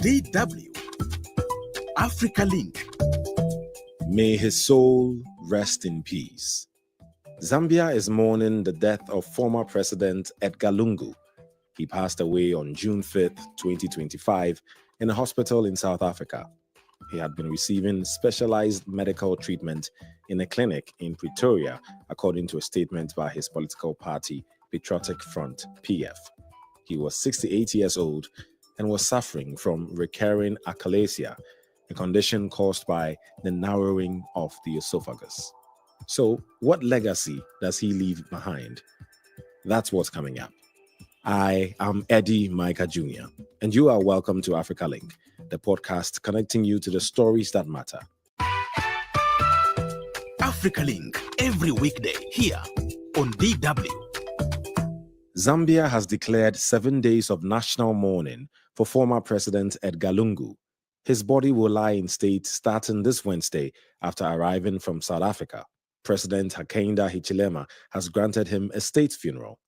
DW Africa Link. May his soul rest in peace. Zambia is mourning the death of former President Edgar Lungu. He passed away on June 5th, 2025, in a hospital in South Africa. He had been receiving specialized medical treatment in a clinic in Pretoria, according to a statement by his political party, Patriotic Front, PF. He was 68 years old and was suffering from recurring achalasia, a condition caused by the narrowing of the esophagus. So, what legacy does he leave behind? That's what's coming up. I am Eddy Micah Jr., and you are welcome to Africa Link, the podcast connecting you to the stories that matter. Africa Link, every weekday here on DW. Zambia has declared 7 days of national mourning for former President Edgar Lungu. His body will lie in state starting this Wednesday after arriving from South Africa. President Hakainde Hichilema has granted him a state funeral.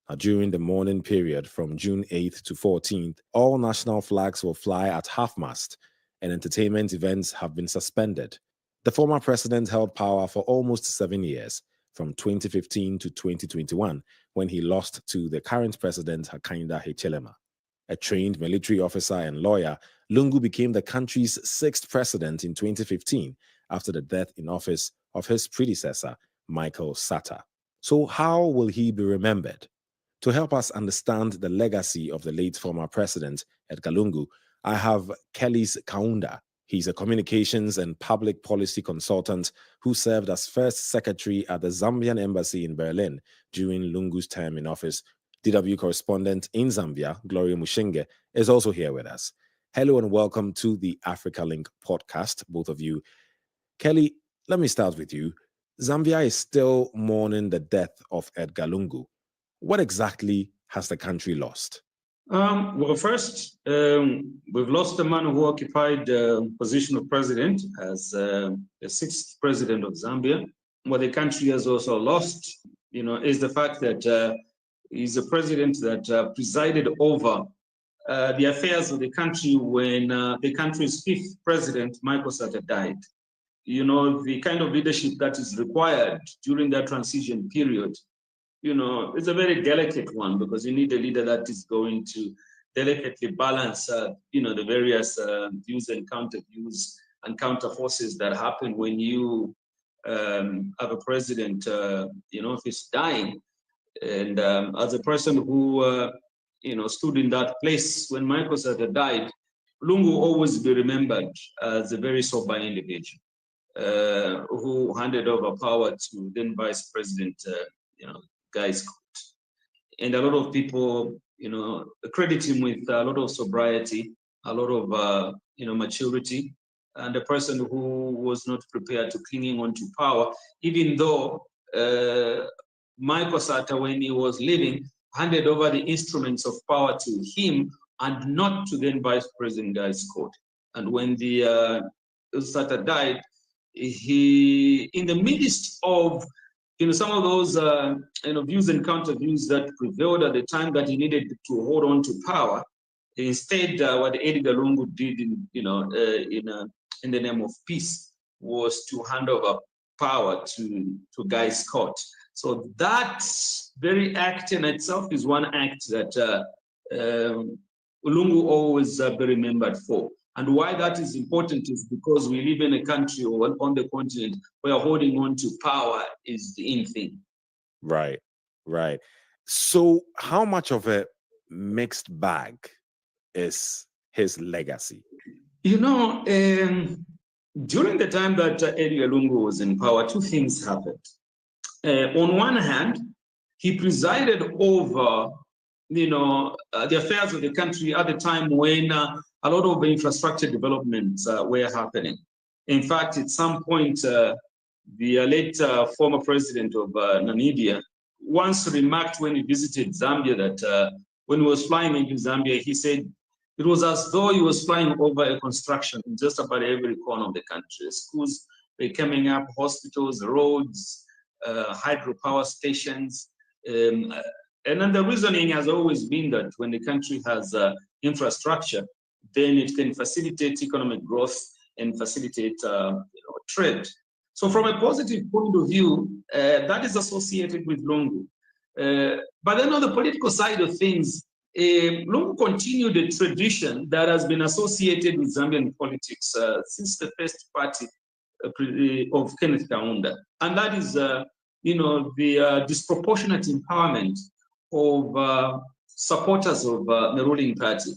Now, during the mourning period from June 8th to 14th, all national flags will fly at half-mast and entertainment events have been suspended. The former president held power for almost 7 years, from 2015 to 2021, when he lost to the current president Hakainde Hichilema. A trained military officer and lawyer, Lungu became the country's sixth president in 2015 after the death in office of his predecessor, Michael Sata. So how will he be remembered? To help us understand the legacy of the late former president, Edgar Lungu, I have Kelly Kaunda. He's a communications and public policy consultant who served as first secretary at the Zambian Embassy in Berlin during Lungu's term in office. DW correspondent in Zambia, Gloria Mushinge, is also here with us. Hello and welcome to the Africa Link podcast, both of you. Kelly, let me start with you. Zambia is still mourning the death of Edgar Lungu. What exactly has the country lost? Well, first, we've lost the man who occupied the position of president as the sixth president of Zambia. What the country has also lost, is the fact that he's a president that presided over the affairs of the country when the country's fifth president, Michael Sata, died. The kind of leadership that is required during that transition period, it's a very delicate one because you need a leader that is going to delicately balance, the various views and counter-views and counter-forces that happen when you have a president, who's dying. And as a person who, stood in that place when Michael Sata died, Lungu will always be remembered as a very sober individual who handed over power to then Vice President, Guys. And a lot of people, credit him with a lot of sobriety, a lot of, maturity, and a person who was not prepared to clinging on to power, even though Michael Sata, when he was leaving, handed over the instruments of power to him and not to then Vice President Guys. And when the Sata died, he, in the midst of some of those views and counter views that prevailed at the time that he needed to hold on to power, instead what Edgar Lungu did in the name of peace was to hand over power to Guys. So that very act in itself is one act that Lungu always be remembered for. And why that is important is because we live in a country or on the continent where holding on to power is the in thing. Right. So how much of a mixed bag is his legacy? During the time that Edgar Lungu was in power, two things happened. On one hand, he presided over, the affairs of the country at the time when a lot of infrastructure developments were happening. In fact, at some point, the late former president of Namibia once remarked when he visited Zambia that when he was flying into Zambia, he said it was as though he was flying over a construction in just about every corner of the country. Schools were coming up, hospitals, roads, hydropower stations. And then the reasoning has always been that when the country has infrastructure, then it can facilitate economic growth and facilitate trade. So from a positive point of view, that is associated with Lungu. But then on the political side of things, Lungu continued a tradition that has been associated with Zambian politics since the first party of Kenneth Kaunda. And that is, the disproportionate empowerment of supporters of the ruling party,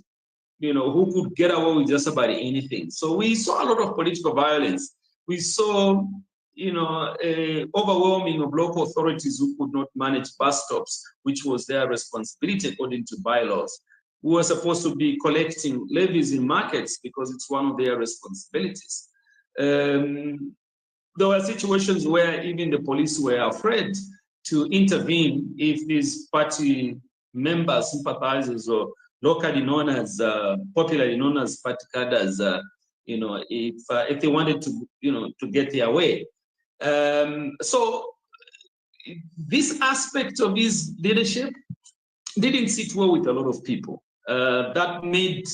who could get away with just about anything. So we saw a lot of political violence. We saw, overwhelming of local authorities who could not manage bus stops, which was their responsibility according to bylaws, who were supposed to be collecting levies in markets because it's one of their responsibilities. There were situations where even the police were afraid to intervene if these party members, sympathizers, or locally known as, popularly known as party cadres, if they wanted to, to get their way. So this aspect of his leadership didn't sit well with a lot of people. That made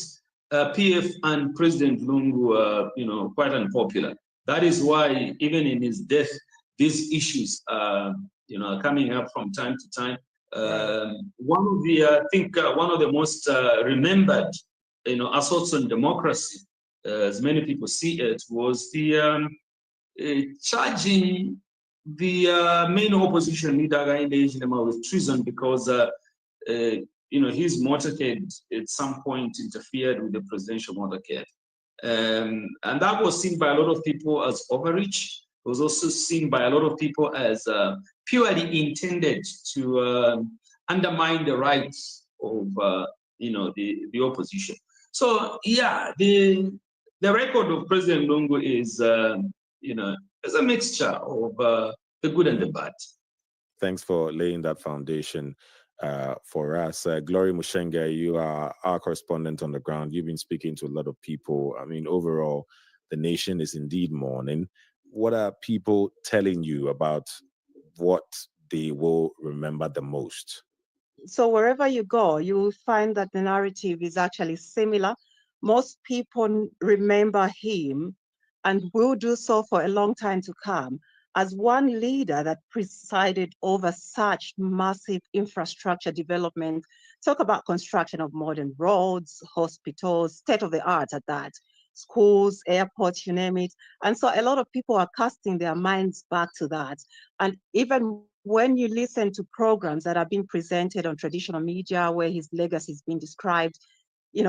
PF and President Lungu, quite unpopular. That is why even in his death, these issues, are coming up from time to time. One of the, one of the most remembered, assaults on democracy, as many people see it, was the charging the main opposition leader with treason because his motorcade at some point interfered with the presidential motorcade. And that was seen by a lot of people as overreach. It was also seen by a lot of people as purely intended to undermine the rights of the opposition. So yeah, the record of President Lungu is is a mixture of the good and the bad. Thanks for laying that foundation for us. Glory Mushinge, you are our correspondent on the ground. You've been speaking to a lot of people. I mean, overall, the nation is indeed mourning. What are people telling you about what they will remember the most? So wherever you go, you will find that the narrative is actually similar. Most people remember him and will do so for a long time to come as one leader that presided over such massive infrastructure development. Talk about construction of modern roads, hospitals, state of the art at that, schools, airports, you name it. And so a lot of people are casting their minds back to that. And even when you listen to programs that are being presented on traditional media where his legacy is being described,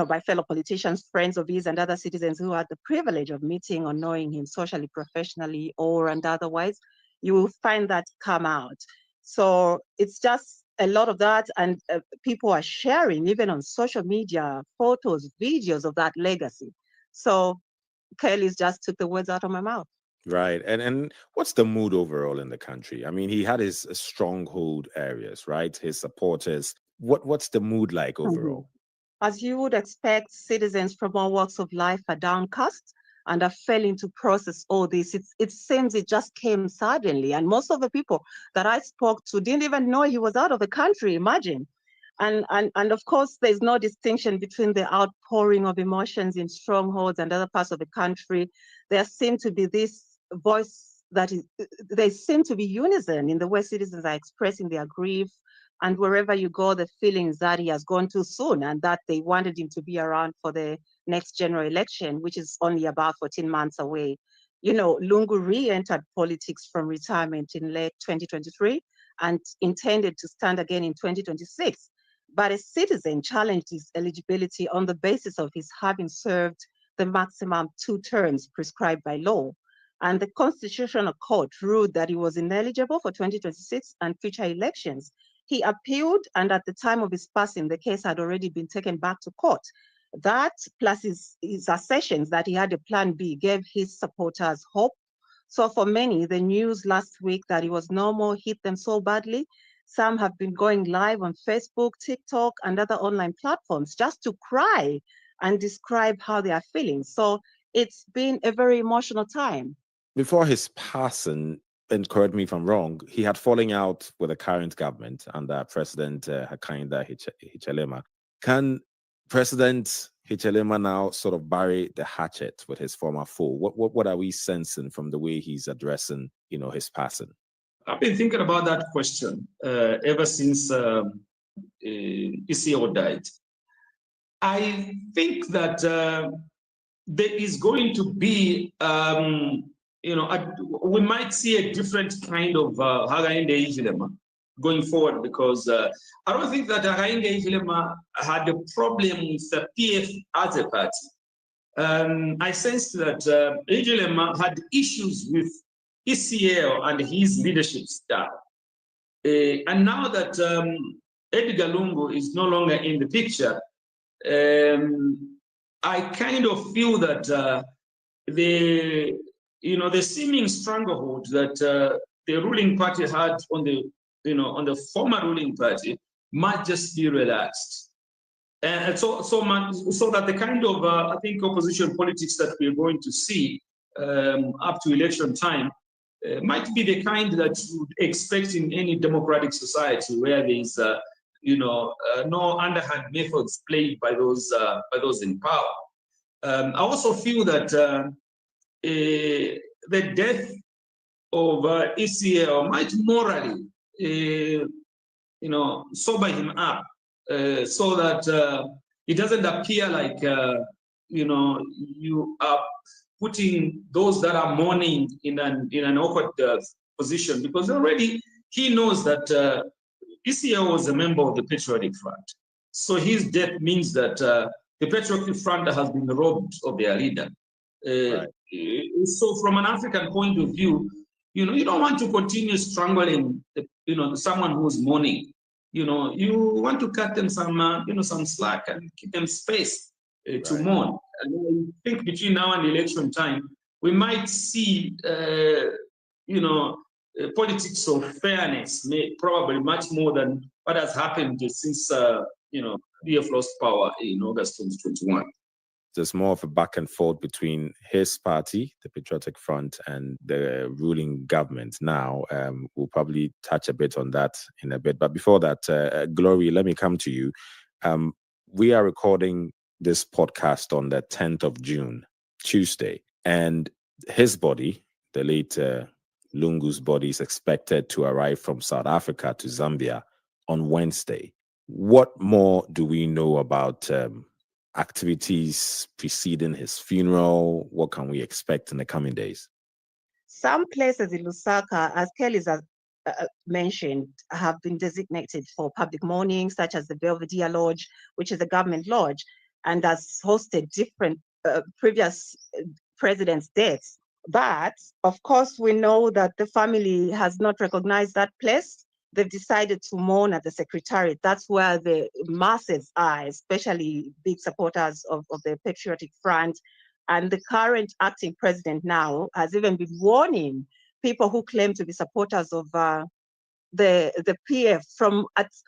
by fellow politicians, friends of his, and other citizens who had the privilege of meeting or knowing him socially, professionally, and otherwise, you will find that come out. So it's just a lot of that, and people are sharing, even on social media, photos, videos of that legacy. So Kelly's just took the words out of my mouth. Right. And what's the mood overall in the country? I mean, he had his stronghold areas, right? His supporters. What's the mood like overall? As you would expect, citizens from all walks of life are downcast and are failing to process all this. It seems it just came suddenly. And most of the people that I spoke to didn't even know he was out of the country, imagine. And of course, there's no distinction between the outpouring of emotions in strongholds and other parts of the country. There seems to be this voice they seem to be unison in the way citizens are expressing their grief. And wherever you go, the feeling is that he has gone too soon and that they wanted him to be around for the next general election, which is only about 14 months away. Lungu re-entered politics from retirement in late 2023 and intended to stand again in 2026. But a citizen challenged his eligibility on the basis of his having served the maximum 2 terms prescribed by law. And the Constitutional Court ruled that he was ineligible for 2026 and future elections. He appealed, and at the time of his passing, the case had already been taken back to court. That, plus his assertions that he had a plan B, gave his supporters hope. So for many, the news last week that he was no more hit them so badly. Some have been going live on Facebook, TikTok, and other online platforms just to cry and describe how they are feeling. So it's been a very emotional time. Before his passing, and correct me if I'm wrong, he had falling out with the current government under President Hakainde Hichilema. Can President Hichilema now sort of bury the hatchet with his former foe? What are we sensing from the way he's addressing, his passing? I've been thinking about that question ever since ECO died. I think that there is going to be, we might see a different kind of Hakainde Hichilema going forward, because I don't think that Hakainde Hichilema had a problem with the PF as a party. I sensed that Hichilema had issues with ECL and his leadership style. And now that Edgar Lungu is no longer in the picture, I kind of feel that the seeming stranglehold that the ruling party had on the former ruling party might just be relaxed, and so that the kind of I think opposition politics that we're going to see up to election time might be the kind that you would expect in any democratic society where there is no underhand methods played by those in power. I also feel that the death of ECL might morally, sober him up, so that it doesn't appear like you are putting those that are mourning in an awkward position, because already he knows that ECL was a member of the Patriotic Front. So his death means that the Patriotic Front has been robbed of their leader. Right. So from an African point of view, you don't want to continue strangling someone who's mourning. You want to cut them some slack and give them space to mourn. And I think between now and election time, we might see politics of fairness, probably much more than what has happened since DF lost power in August 2021. There's more of a back and forth between his party, the Patriotic Front, and the ruling government now. We'll probably touch a bit on that in a bit. But before that, Glory, let me come to you. We are recording this podcast on the 10th of June, Tuesday, and his body, the late Lungu's body, is expected to arrive from South Africa to Zambia on Wednesday. What more do we know about activities preceding his funeral? What can we expect in the coming days? Some places in Lusaka, as Kelly mentioned, have been designated for public mourning, such as the Belvedere Lodge, which is a government lodge, and has hosted different previous presidents' deaths. But of course, we know that the family has not recognized that place. They've decided to mourn at the Secretariat. That's where the masses are, especially big supporters of the Patriotic Front. And the current acting president now has even been warning people who claim to be supporters of the PF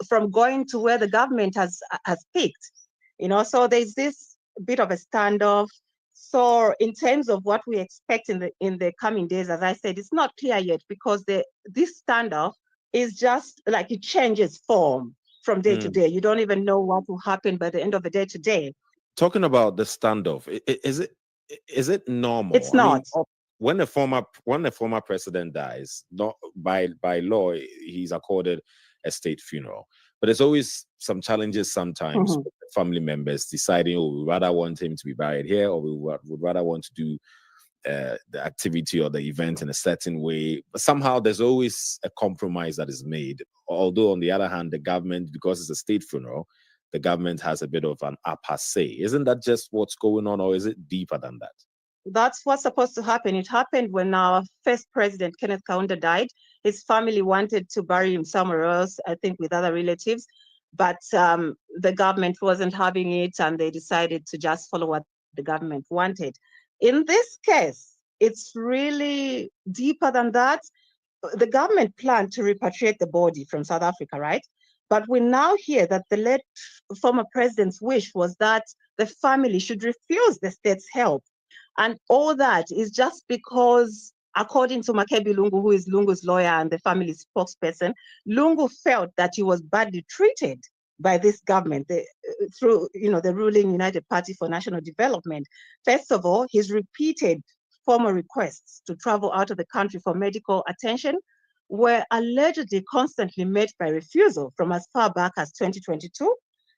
from going to where the government has picked. So there's this bit of a standoff. So in terms of what we expect in the coming days, as I said, it's not clear yet, because this standoff is just like it changes form from day to day. You don't even know what will happen by the end of the day to day. Talking about the standoff, is it normal? It's not. When a former president dies, not by law, he's accorded a state funeral. But there's always some challenges sometimes with family members deciding, we rather want him to be buried here, or we would rather want to do the activity or the event in a certain way. But somehow there's always a compromise that is made. Although on the other hand, the government, because it's a state funeral, the government has a bit of an upper say. Isn't that just what's going on, or is it deeper than that? That's what's supposed to happen. It happened when our first president, Kelly Kaunda, died. His family wanted to bury him somewhere else, I think with other relatives, but the government wasn't having it, and they decided to just follow what the government wanted. In this case, it's really deeper than that. The government planned to repatriate the body from South Africa, right? But we now hear that the late former president's wish was that the family should refuse the state's help. And all that is just because, according to Makebi Lungu, who is Lungu's lawyer and the family's spokesperson, Lungu felt that he was badly treated by this government. through the ruling United Party for National Development. First of all, his repeated formal requests to travel out of the country for medical attention were allegedly constantly met by refusal from as far back as 2022.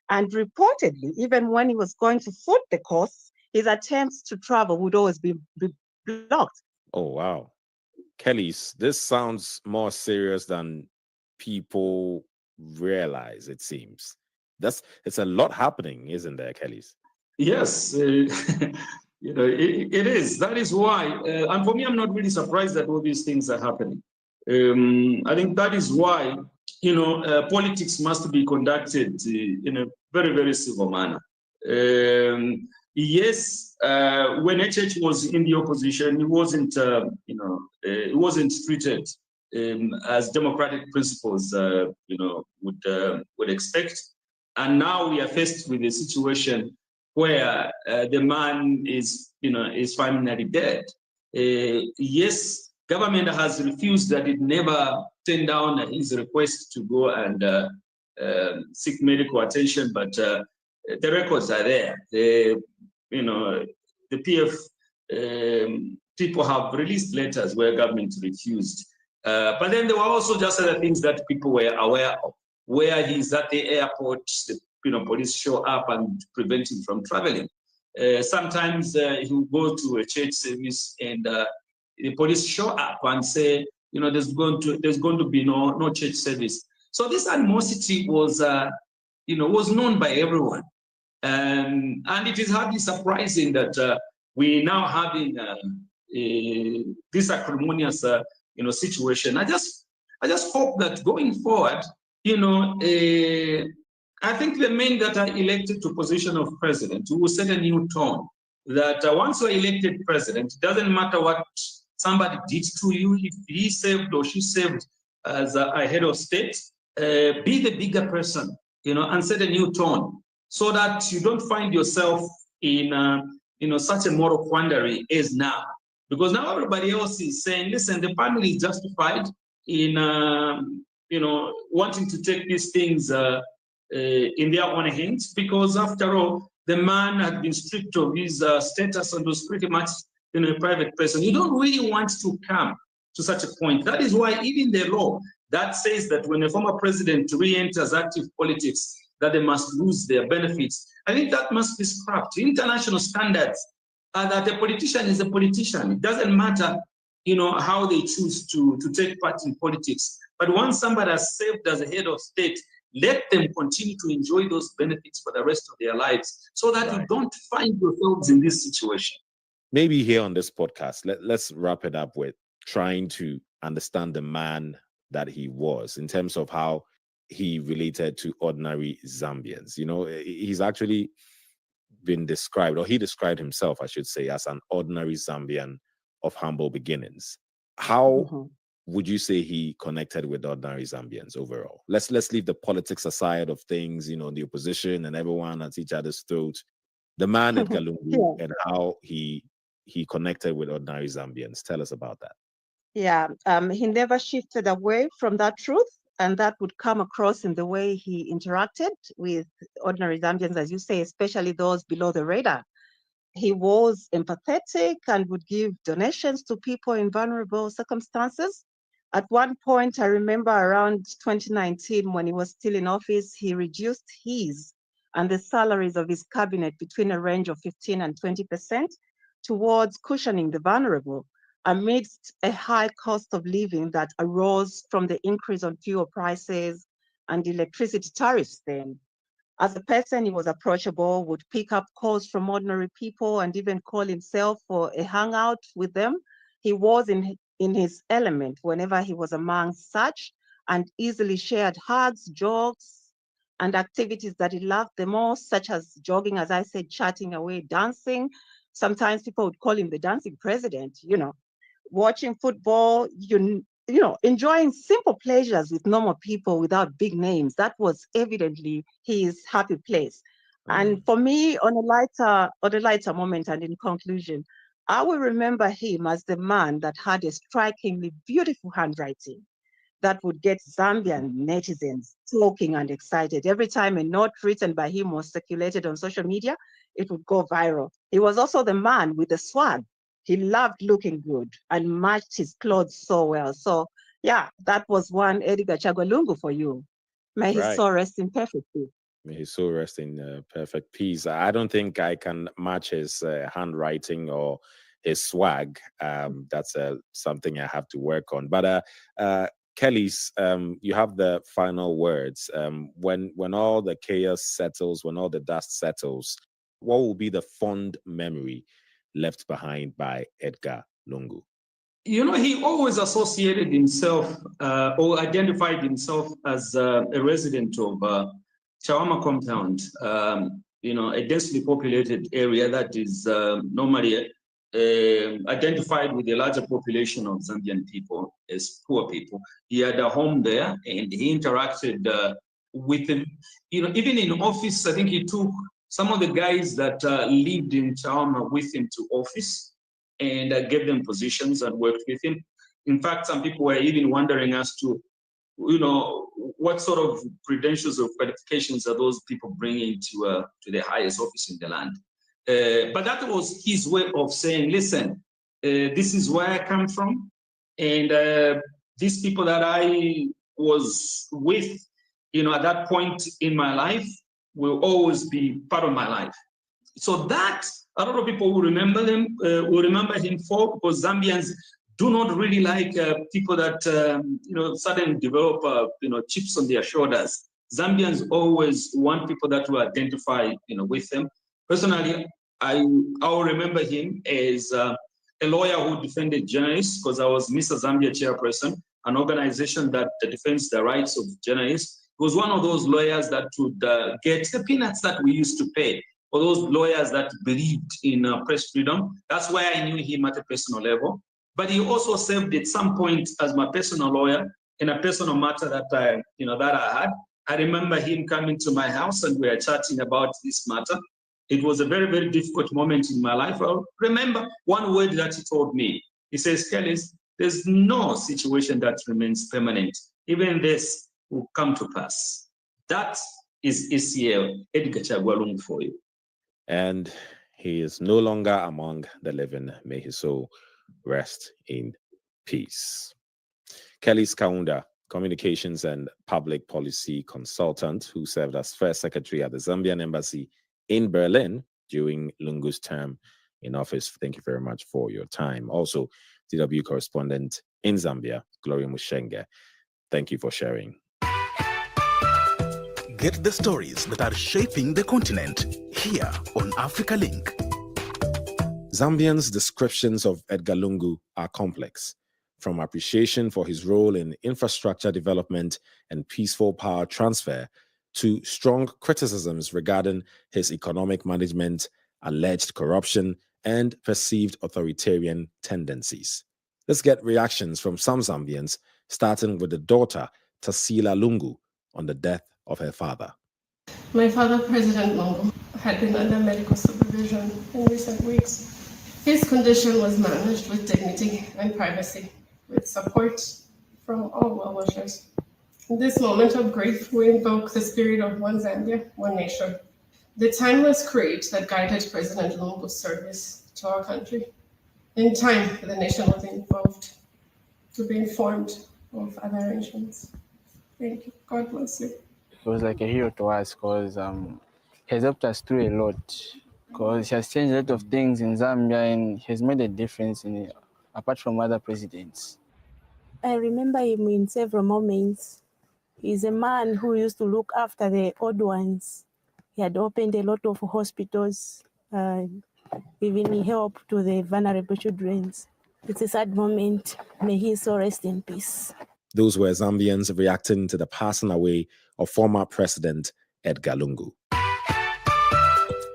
And reportedly, even when he was going to foot the course, his attempts to travel would always be blocked. Oh, wow. Kelly, this sounds more serious than people realize, it seems. It's a lot happening, isn't there, Kelly's? Yes, it is. That is why, and for me, I'm not really surprised that all these things are happening. I think that is why, politics must be conducted in a very, very civil manner. Yes, when HH was in the opposition, it wasn't, it wasn't treated as democratic principles, would expect. And now we are faced with a situation where the man is finally dead. Yes, government has refused that. It never turned down his request to go and seek medical attention, but the records are there. The PF people have released letters where government refused. But then there were also just other things that people were aware of, where he's at the airport, the police show up and prevent him from traveling. Sometimes he will go to a church service and the police show up and say, there's going to be no church service. So this animosity was, was known by everyone. And it is hardly surprising that we now having this acrimonious, situation. I just hope that going forward, I think the men that are elected to position of president will set a new tone. That once you're elected president, it doesn't matter what somebody did to you, if he saved or she saved as a head of state, be the bigger person, and set a new tone, so that you don't find yourself in, such a moral quandary as now. Because now everybody else is saying, listen, the family is justified in, wanting to take these things in their own hands, because after all, the man had been stripped of his status and was pretty much a private person. You don't really want to come to such a point. That is why even the law that says that when a former president re-enters active politics, that they must lose their benefits, I think that must be scrapped. International standards are that a politician is a politician. It doesn't matter, how they choose to take part in politics. But once somebody has served as a head of state, let them continue to enjoy those benefits for the rest of their lives, so that you don't find yourselves in this situation. Maybe here on this podcast, let's wrap it up with trying to understand the man that he was in terms of how he related to ordinary Zambians. He's actually been described, or he described himself, I should say, as an ordinary Zambian of humble beginnings. How would you say he connected with ordinary Zambians overall? Let's leave the politics aside of things, the opposition and everyone at each other's throat. The man Edgar Lungu and how he connected with ordinary Zambians. Tell us about that. Yeah, he never shifted away from that truth, and that would come across in the way he interacted with ordinary Zambians, as you say, especially those below the radar. He was empathetic and would give donations to people in vulnerable circumstances. At one point, I remember around 2019, when he was still in office, he reduced his and the salaries of his cabinet between a range of 15 and 20% towards cushioning the vulnerable, amidst a high cost of living that arose from the increase on fuel prices and electricity tariffs then. As a person, he was approachable, would pick up calls from ordinary people and even call himself for a hangout with them. He was in his element whenever he was among such, and easily shared hugs, jokes, and activities that he loved the most, such as jogging, as I said, chatting away, dancing. Sometimes people would call him the dancing president, watching football, enjoying simple pleasures with normal people without big names. That was evidently his happy place. And for me, on a lighter moment and in conclusion, I will remember him as the man that had a strikingly beautiful handwriting, that would get Zambian netizens talking and excited. Every time a note written by him was circulated on social media, it would go viral. He was also the man with the swag. He loved looking good and matched his clothes so well. So yeah, that was one Edgar Lungu for you. May his soul rest in perfect peace. May his soul rest in perfect peace. I don't think I can match his handwriting or his swag. That's something I have to work on. But Kelly's, you have the final words. When all the chaos settles, when all the dust settles, what will be the fond memory left behind by Edgar Lungu? You know, he always associated himself or identified himself as a resident of Chawama compound, you know, a densely populated area that is normally identified with a larger population of Zambian people as poor people. He had a home there and he interacted with them. You know, even in office, I think he took some of the guys that lived in Chawama with him to office and gave them positions and worked with him. In fact, some people were even wondering as to, you know, what sort of credentials or qualifications are those people bringing to the highest office in the land. But that was his way of saying, listen, this is where I come from. And these people that I was with, you know, at that point in my life will always be part of my life. So that, a lot of people will remember him for, because Zambians do not really like people that, you know, suddenly develop, you know, chips on their shoulders. Zambians always want people that will identify, you know, with them. Personally, I'll remember him as a lawyer who defended journalists, because I was Mr. Zambia chairperson, an organization that defends the rights of journalists. He was one of those lawyers that would get the peanuts that we used to pay, for those lawyers that believed in press freedom. That's why I knew him at a personal level. But he also served at some point as my personal lawyer in a personal matter that I had. I remember him coming to my house and we were chatting about this matter. It was a very, very difficult moment in my life. I remember one word that he told me. He says, Kelly, there's no situation that remains permanent. Even this will come to pass. That is ECL, Edgar Lungu for you. And he is no longer among the living. May his soul rest in peace. Kelly Kaunda, communications and public policy consultant who served as first secretary at the Zambian Embassy in Berlin during Lungu's term in office. Thank you very much for your time. Also, DW correspondent in Zambia, Gloria Mushinge. Thank you for sharing. Get the stories that are shaping the continent here on Africa Link. Zambians' descriptions of Edgar Lungu are complex, from appreciation for his role in infrastructure development and peaceful power transfer to strong criticisms regarding his economic management, alleged corruption, and perceived authoritarian tendencies. Let's get reactions from some Zambians, starting with the daughter, Tassila Lungu, on the death of her father. My father, President Lungu, had been under medical supervision in recent weeks. His condition was managed with dignity and privacy, with support from all well-wishers. In this moment of grief, we invoke the spirit of one Zambia, one nation, the timeless creed that guided President Lungu's service to our country. In time, the nation was involved to be informed of other arrangements. Thank you. God bless you. He was like a hero to us because he has helped us through a lot. Because he has changed a lot of things in Zambia and he has made a difference in it, apart from other presidents. I remember him in several moments. He's a man who used to look after the old ones. He had opened a lot of hospitals, giving help to the vulnerable children. It's a sad moment. May his soul rest in peace. Those were Zambians reacting to the passing away of former President Edgar Lungu,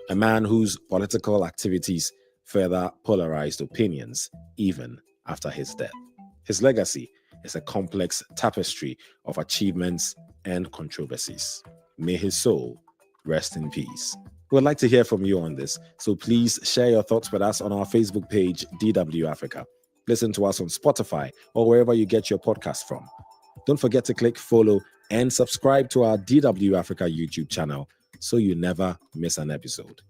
a man whose political activities further polarized opinions even after his death. His legacy is a complex tapestry of achievements and controversies. May his soul rest in peace. We would like to hear from you on this, so please share your thoughts with us on our Facebook page, DW Africa. Listen to us on Spotify or wherever you get your podcast from. Don't forget to click follow and subscribe to our DW Africa YouTube channel so you never miss an episode.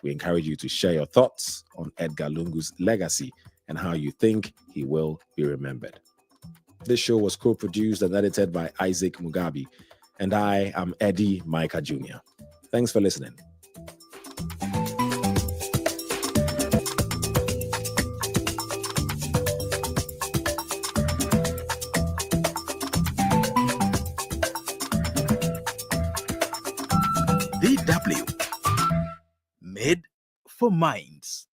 We encourage you to share your thoughts on Edgar Lungu's legacy and how you think he will be remembered. This show was co-produced and edited by Isaac Mugabe, and I am Eddy Micah Jr. Thanks for listening. DW, made for minds.